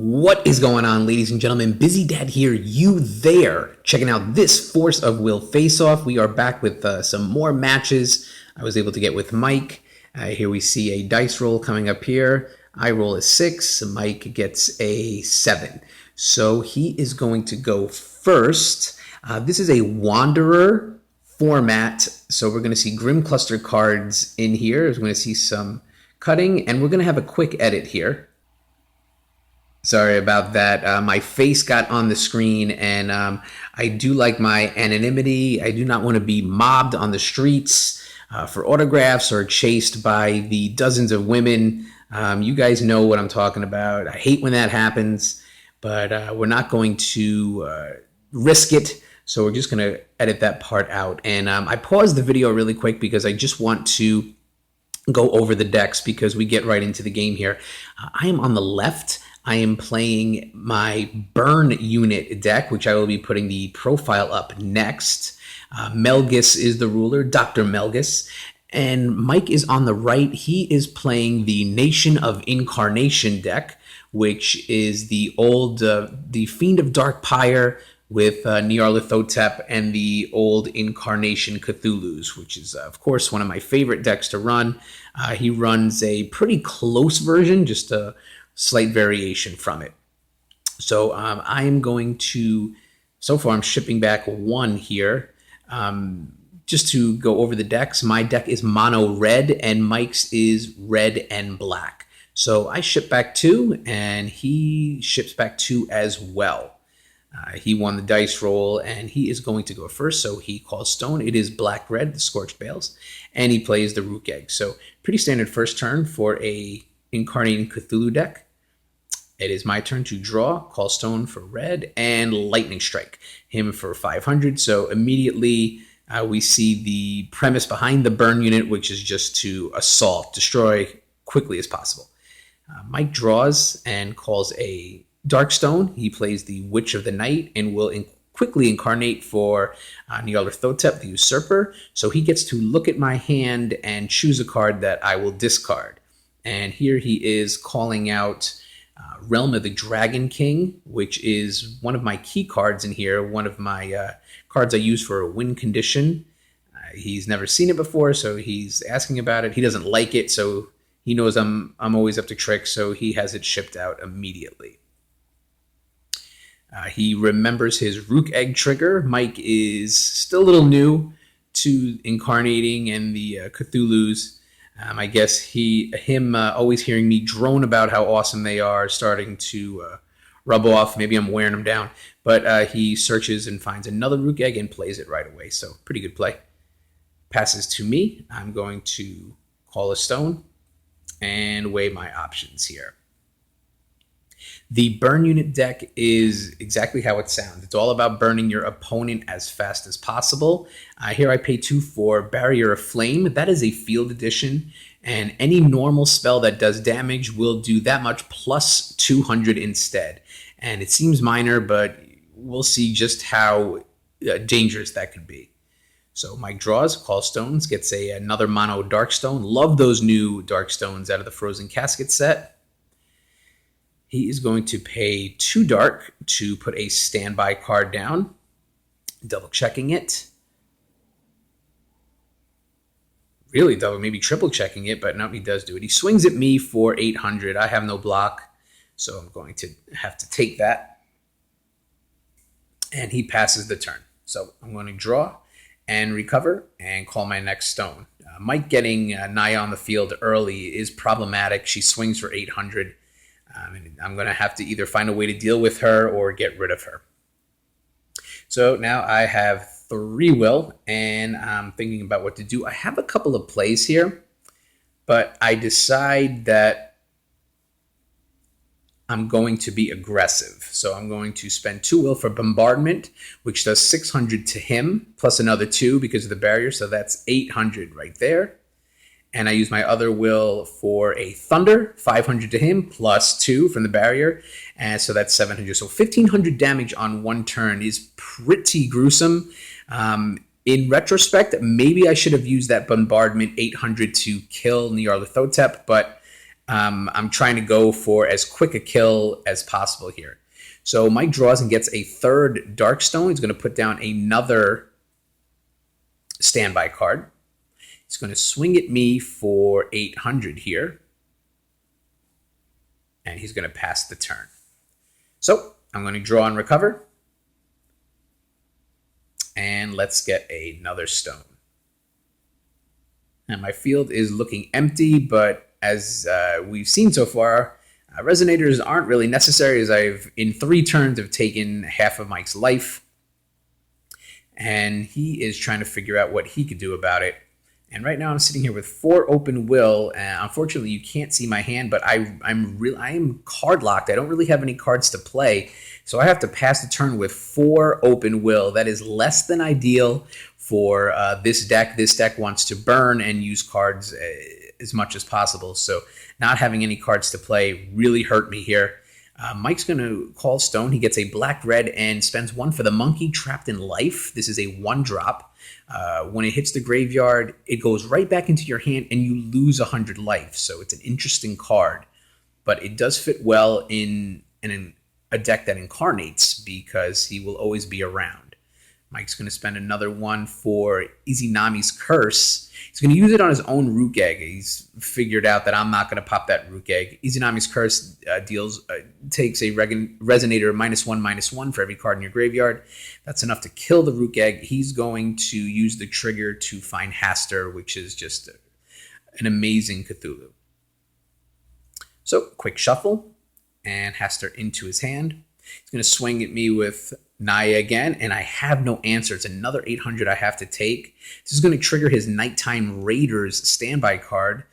What is going on, ladies and gentlemen? BizzyDad here, you there, checking out this Force of Will Faceoff. We are back with some more matches I was able to get with Mike. Here we see a dice roll coming up here. I roll a 6, Mike gets a 7. So he is going to go first. This is a Wanderer format, so we're going to see Grimm Cluster cards in here. We're going to see some cutting, and we're going to have a quick edit here. Sorry about that. My face got on the screen, and I do like my anonymity. I do not want to be mobbed on the streets for autographs or chased by the dozens of women. You guys know what I'm talking about. I hate when that happens, but we're not going to risk it. So we're just going to edit that part out. And I paused the video really quick because I just want to go over the decks because we get right into the game here. I am on the left. I am playing my burn unit deck, which I will be putting the profile up next. Melgis is the ruler, Dr. Melgis. And Mike is on the right. He is playing the Nation of Incarnation deck, which is the old, the Fiend of Dark Pyre with Nyarlathotep and the old Incarnation cthulhus, which is, of course, one of my favorite decks to run. He runs a pretty close version, just a slight variation from it. So I am going to, so far I'm shipping back 1 here. Just to go over the decks, my deck is mono red and Mike's is red and black. So I ship back 2 and he ships back 2 as well. He won the dice roll and he is going to go first. So he calls stone. It is black-red, the Scorched Bales, and he plays the Rook Egg. So pretty standard first turn for a Incarnating Cthulhu deck. It is my turn to draw, call stone for red, and lightning strike him for 500. So immediately we see the premise behind the burn unit, which is just to assault, destroy quickly as possible. Mike draws and calls a Darkstone. He plays the Witch of the Night and will quickly incarnate for Nyarlathotep, the Usurper. So he gets to look at my hand and choose a card that I will discard. And here he is calling out Realm of the Dragon King, which is one of my key cards in here, one of my cards I use for a win condition. He's never seen it before, so he's asking about it. He doesn't like it, so he knows I'm always up to tricks, so he has it shipped out immediately. He remembers his Rook Egg trigger. Mike is still a little new to incarnating and the Cthulhus. I guess him always hearing me drone about how awesome they are starting to rub off. Maybe I'm wearing him down. But he searches and finds another Rook Egg and plays it right away. So pretty good play. Passes to me. I'm going to call a stone and weigh my options here. The burn unit deck is exactly how it sounds. It's all about burning your opponent as fast as possible. Here I pay 2 for Barrier of Flame. That is a field edition, and any normal spell that does damage will do that much plus 200 instead. And it seems minor, but we'll see just how dangerous that could be. So Mike draws, calls stones, gets another mono Darkstone. Love those new Darkstones out of the Frozen Casket set. He is going to pay 2 dark to put a standby card down, double checking it. Really double, maybe triple checking it, but no, he does do it. He swings at me for 800. I have no block, so I'm going to have to take that. And he passes the turn. So I'm going to draw and recover and call my next stone. Mike getting Naya on the field early is problematic. She swings for 800. And I'm going to have to either find a way to deal with her or get rid of her. So now I have 3 will, and I'm thinking about what to do. I have a couple of plays here, but I decide that I'm going to be aggressive. So I'm going to spend 2 will for Bombardment, which does 600 to him, plus another 2 because of the barrier. So that's 800 right there. And I use my other will for a Thunder, 500 to him, plus 2 from the barrier. And so that's 700. So 1,500 damage on 1 turn is pretty gruesome. In retrospect, maybe I should have used that Bombardment 800 to kill Nyarlathotep, but I'm trying to go for as quick a kill as possible here. So Mike draws and gets a third Darkstone. He's going to put down another standby card. He's going to swing at me for 800 here. And he's going to pass the turn. So I'm going to draw and recover. And let's get another stone. And my field is looking empty, but as we've seen so far, resonators aren't really necessary, as I've, in 3 turns, have taken half of Mike's life. And he is trying to figure out what he could do about it. And right now I'm sitting here with 4 open will. Unfortunately, you can't see my hand, but I am card locked. I don't really have any cards to play. So I have to pass the turn with 4 open will. That is less than ideal for this deck. This deck wants to burn and use cards as much as possible. So not having any cards to play really hurt me here. Mike's going to call stone. He gets a black-red and spends 1 for the monkey trapped in life. This is a 1-drop. When it hits the graveyard, it goes right back into your hand and you lose 100 life. So it's an interesting card. But it does fit well in a deck that incarnates because he will always be around. Mike's going to spend another 1 for Izanami's Curse. He's going to use it on his own Rook Egg. He's figured out that I'm not going to pop that Rook Egg. Izanami's Curse takes a Resonator -1/-1 for every card in your graveyard. That's enough to kill the Rook Egg. He's going to use the trigger to find Haster, which is just an amazing Cthulhu. So, quick shuffle, and Haster into his hand. He's going to swing at me with Naya again, and I have no answer. It's another 800 I have to take. This is going to trigger his Nighttime Raiders standby card.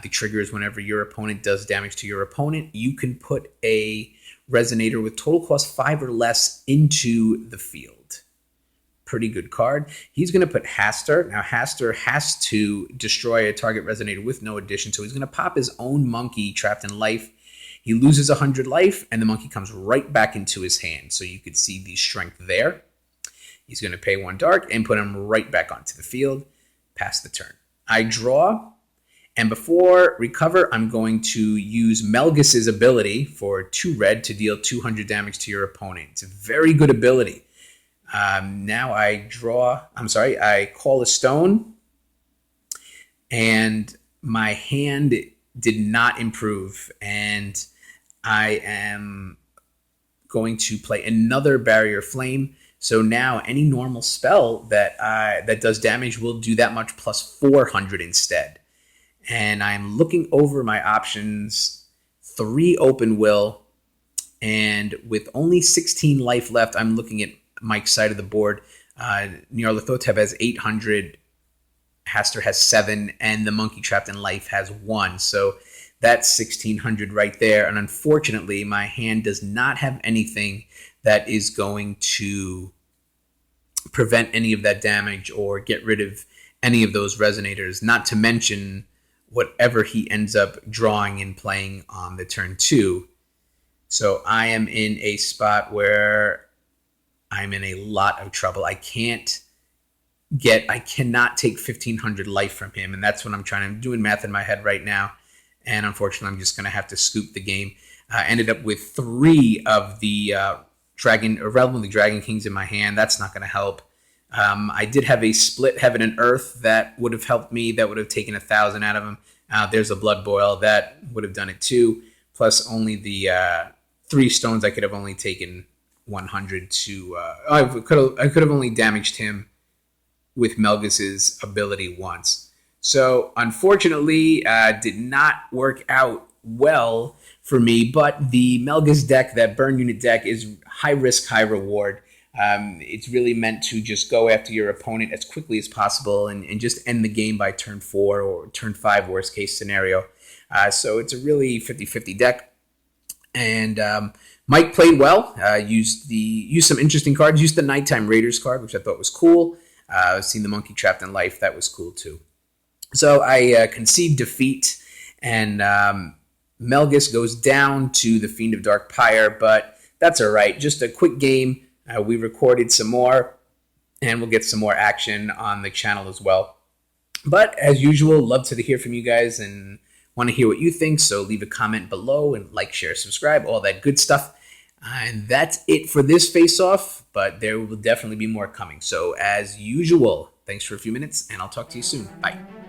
The trigger is whenever your opponent does damage to your opponent, you can put a Resonator with total cost 5 or less into the field. Pretty good card. He's going to put Haster. Now, Haster has to destroy a target Resonator with no addition, so he's going to pop his own monkey trapped in life. He loses 100 life, and the monkey comes right back into his hand. So you could see the strength there. He's going to pay 1 dark and put him right back onto the field. Pass the turn. I draw, and before recover, I'm going to use Melgis' ability for 2 red to deal 200 damage to your opponent. It's a very good ability. Now I call a stone, and my hand did not improve, and I am going to play another Barrier Flame. So now any normal spell that does damage will do that much plus 400 instead. And I'm looking over my options, 3 open will, and with only 16 life left, I'm looking at Mike's side of the board. Nyarlathotep has 800, Haster has 7, and the monkey trapped in life has 1. So that's 1600 right there. And unfortunately, my hand does not have anything that is going to prevent any of that damage or get rid of any of those resonators, not to mention whatever he ends up drawing and playing on the turn 2. So I am in a spot where I'm in a lot of trouble. I cannot take 1500 life from him, and that's what I'm doing math in my head right now, and unfortunately I'm just going to have to scoop the game. Ended up with 3 of the relevantly Dragon Kings in my hand. That's not going to help. I did have a split Heaven and Earth that would have helped me. That would have taken 1,000 out of him. There's a Blood Boil. That would have done it too. Plus only the 3 stones, I could have only taken 100 to... I could have only damaged him with Melgis' ability once. So unfortunately, did not work out well for me, but the Melgis deck, that burn unit deck, is high risk, high reward. It's really meant to just go after your opponent as quickly as possible and just end the game by turn 4 or turn 5, worst case scenario. So it's a really 50-50 deck. And Mike played well, used some interesting cards, used the Nighttime Raiders card, which I thought was cool. Seeing the monkey trapped in life, that was cool too. So I concede defeat, and Melgis goes down to the Fiend of Dark Pyre, but that's all right. Just a quick game. We recorded some more, and we'll get some more action on the channel as well. But as usual, love to hear from you guys and Want to hear what you think, so leave a comment below and like, share, subscribe, all that good stuff. And that's it for this face-off, but there will definitely be more coming. So as usual, thanks for a few minutes, and I'll talk to you soon. Bye.